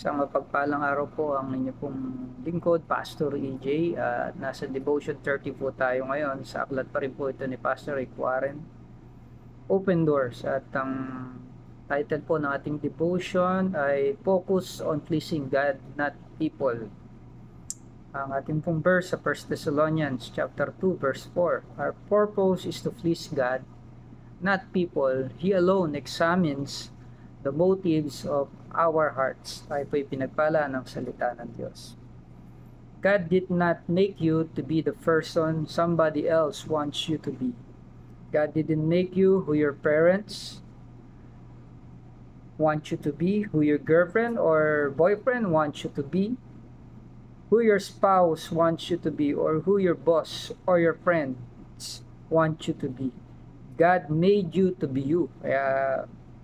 Isang mapagpalang araw po ang inyo pong lingkod, Pastor EJ. At nasa Devotion 30 po tayo ngayon. Sa aklat pa rin po ito ni Pastor Rick Warren, Open Doors. At ang title po ng ating devotion ay Focus on Pleasing God, Not People. Ang ating pong verse sa 1 Thessalonians chapter 2 verse 4. Our purpose is to please God, not people. He alone examines the motives of our hearts. Tayo po'y pinagpala ng salita ng Diyos. God did not make you to be the person somebody else wants you to be. God didn't make you who your parents want you to be, who your girlfriend or boyfriend wants you to be, who your spouse wants you to be, or who your boss or your friends want you to be. God made you to be you. Kaya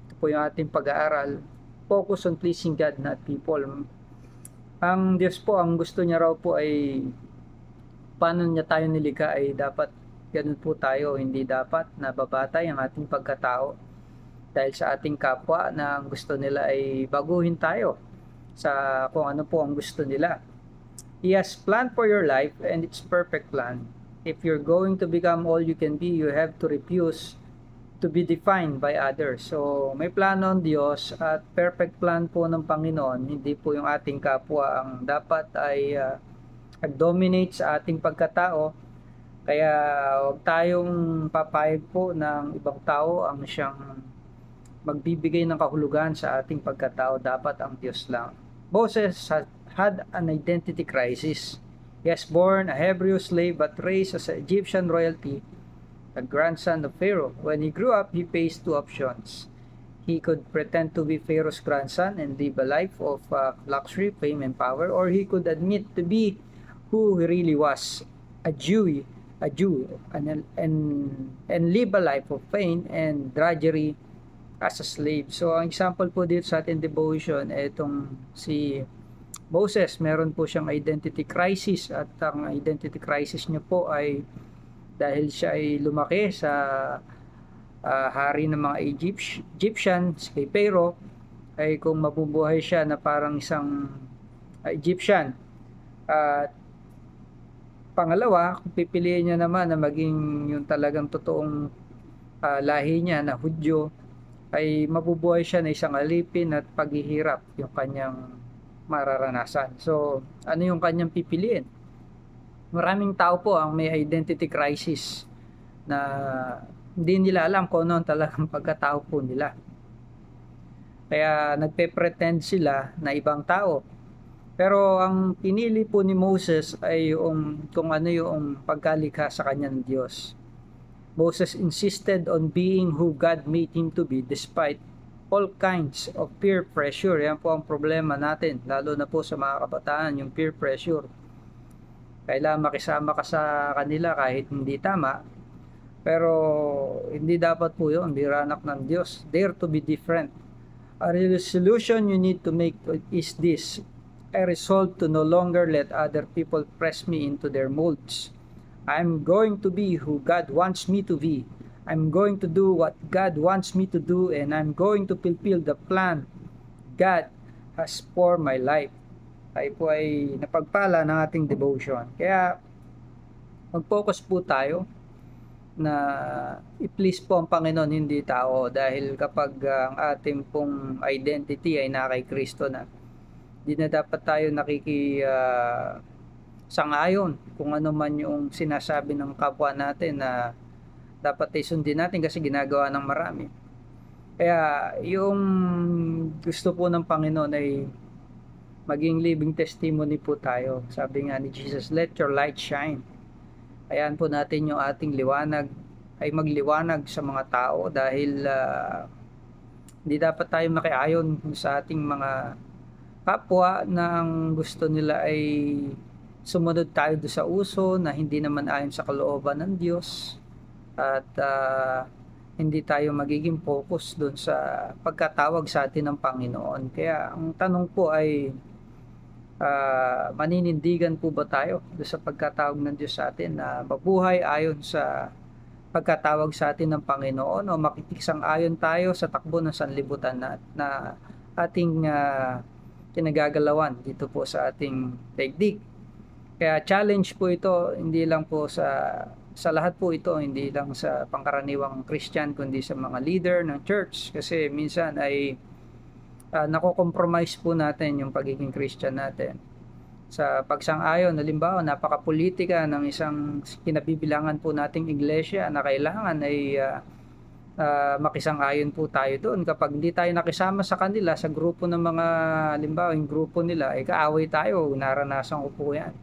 ito po yung ating pag-aaral. Focus on pleasing God, not people. Ang Diyos po, ang gusto niya raw po ay paano niya tayo nilikha ay dapat ganun po tayo. Hindi dapat nababatay ang ating pagkatao dahil sa ating kapwa na ang gusto nila ay baguhin tayo sa kung ano po ang gusto nila. He has planned for your life and it's perfect plan. If you're going to become all you can be, you have to refuse to be defined by others. So, may plano ng Diyos at perfect plan po ng Panginoon. Hindi po yung ating kapwa ang dapat ay dominate sa ating pagkatao. Kaya huwag tayong papayag po ng ibang tao ang siyang magbibigay ng kahulugan sa ating pagkatao. Dapat ang Diyos lang. Moses had an identity crisis. He was born a Hebrew slave but raised as an Egyptian royalty, a grandson of Pharaoh. When he grew up, he faced two options. He could pretend to be Pharaoh's grandson and live a life of luxury, fame, and power, or he could admit to be who he really was, a Jew, and live a life of pain and drudgery as a slave. So, ang example po dito sa ating devotion, itong si Moses, meron po siyang identity crisis at ang identity crisis niya po ay dahil siya ay lumaki sa hari ng mga Egyptians kay Pharaoh, ay kung mabubuhay siya na parang isang Egyptian. At pangalawa, kung pipiliin niya naman na maging yung talagang totoong lahi niya na Hudyo, ay mabubuhay siya na isang alipin at paghihirap yung kanyang mararanasan. So, ano yung kanyang pipiliin? Maraming tao po ang may identity crisis na hindi nila alam kung ano ang talagang pagkatao po nila. Kaya nagpe-pretend sila na ibang tao. Pero ang pinili po ni Moses ay yung kung ano yung pagkalikha sa kanya ng Diyos. Moses insisted on being who God made him to be despite all kinds of peer pressure. Yan po ang problema natin, lalo na po sa mga kabataan, yung peer pressure. Kailangan makisama ka sa kanila kahit hindi tama, pero hindi dapat po yun. Bira anak ng Diyos. Dare to be different. A resolution you need to make is this: I resolve to no longer let other people press me into their molds. I'm going to be who God wants me to be. I'm going to do what God wants me to do, and I'm going to fulfill the plan God has for my life. Tayo po ay napagpala ng ating devotion. Kaya mag-focus po tayo na i-please po ang Panginoon, hindi tao. Dahil kapag ang ating pong identity ay na kay Kristo na, hindi na dapat tayo sangayon kung ano man yung sinasabi ng kapwa natin na dapat ay sundin natin kasi ginagawa ng marami. Kaya yung gusto po ng Panginoon ay maging living testimony po tayo. Sabi nga ni Jesus, let your light shine. Ayan po natin yung ating liwanag ay magliwanag sa mga tao dahil hindi dapat tayo makiayon sa ating mga kapwa na ang gusto nila ay sumunod tayo do sa uso na hindi naman ayon sa kalooban ng Diyos. At hindi tayo magiging focus doon sa pagkatawag sa atin ng Panginoon. Kaya ang tanong po ay maninindigan po ba tayo doon sa pagkatawag ng Diyos sa atin na mabuhay ayon sa pagkatawag sa atin ng Panginoon, o makikigsang ayon tayo sa takbo ng sanlibutan na ating kinagagalawan dito po sa ating daigdig. Kaya challenge po ito, hindi lang po sa lahat po ito, hindi lang sa pangkaraniwang Christian, kundi sa mga leader ng church. Kasi minsan ay nako-compromise po natin yung pagiging Christian natin. Sa pagsang-ayon, halimbawa, napaka-politika ng isang kinabibilangan po nating iglesia na kailangan ay makisang-ayon po tayo doon. Kapag hindi tayo nakisama sa kanila, sa grupo ng mga, halimbawa, yung grupo nila, ay kaaway tayo, naranasan ko po yan.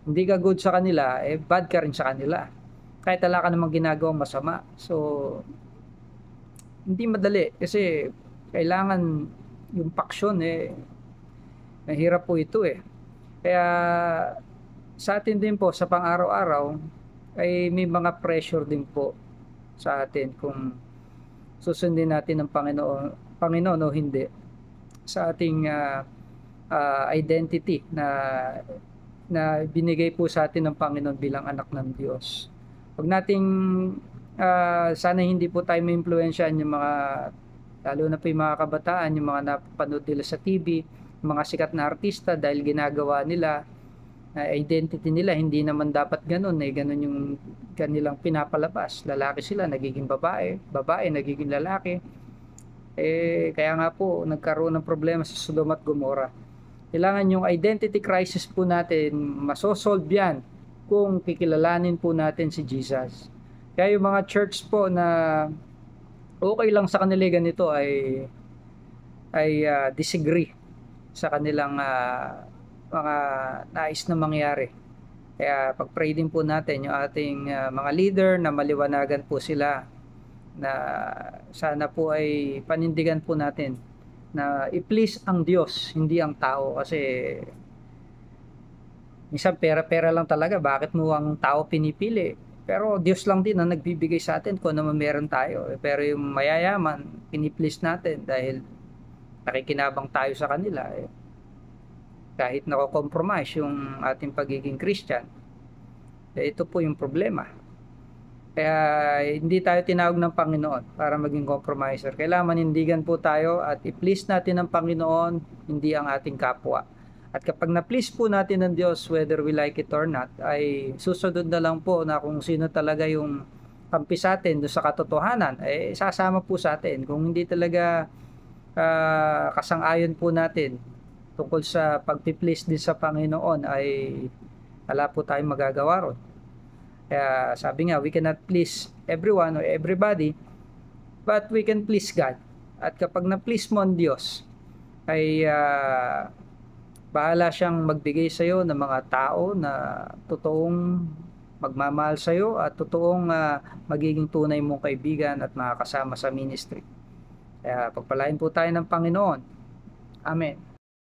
Hindi ka good sa kanila, bad ka rin sa kanila. Kahit wala ka namang ginagawang masama. So, hindi madali kasi kailangan yung paksyon mahirap po ito Kaya sa atin din po sa pang-araw-araw ay may mga pressure din po sa atin kung susundin natin ng Panginoon o hindi sa ating identity na binigay po sa atin ng Panginoon bilang anak ng Diyos. Huwag nating sana hindi po tayo maimpluwensyahan yung mga, lalo na po yung mga kabataan, yung mga napapanood nila sa TV, mga sikat na artista dahil ginagawa nila, identity nila, hindi naman dapat ganun, ganun yung kanilang pinapalabas. Lalaki sila, nagiging babae, babae, nagiging lalaki. Kaya nga po, nagkaroon ng problema sa Sodom at Gomorrah. Kailangan yung identity crisis po natin, masosolve yan kung kikilalanin po natin si Jesus. Kaya yung mga church po na okay lang sa kanila ganito ay disagree sa kanilang mga nais na mangyari. Kaya pag-pray din po natin yung ating mga leader na maliwanagan po sila, na sana po ay panindigan po natin na i-please ang Diyos, hindi ang tao. Kasi minsan pera-pera lang talaga, bakit mo ang tao pinipili? Pero Diyos lang din ang nagbibigay sa atin kung ano man meron tayo. Pero yung mayayaman, piniplease natin dahil nakikinabang tayo sa kanila. Kahit nako-compromise yung ating pagiging Christian, ito po yung problema. Kaya hindi tayo tinawag ng Panginoon para maging compromiser. Kailangan manindigan po tayo at i-please natin ang Panginoon, hindi ang ating kapwa. At kapag na-please po natin ng Diyos, whether we like it or not, ay susunod na lang po na kung sino talaga yung kampi sa atin doon sa katotohanan, sasama po sa atin. Kung hindi talaga kasang-ayon po natin tungkol sa pag-please din sa Panginoon, ay wala po tayong magagawa ron. Kaya sabi nga, we cannot please everyone or everybody, but we can please God. At kapag na-please mo ang Diyos, ay bahala siyang magbigay sa iyo ng mga tao na totoong magmamahal sa iyo at totoong magiging tunay mong kaibigan at makakasama sa ministry. Kaya pagpalain po tayo ng Panginoon. Amen.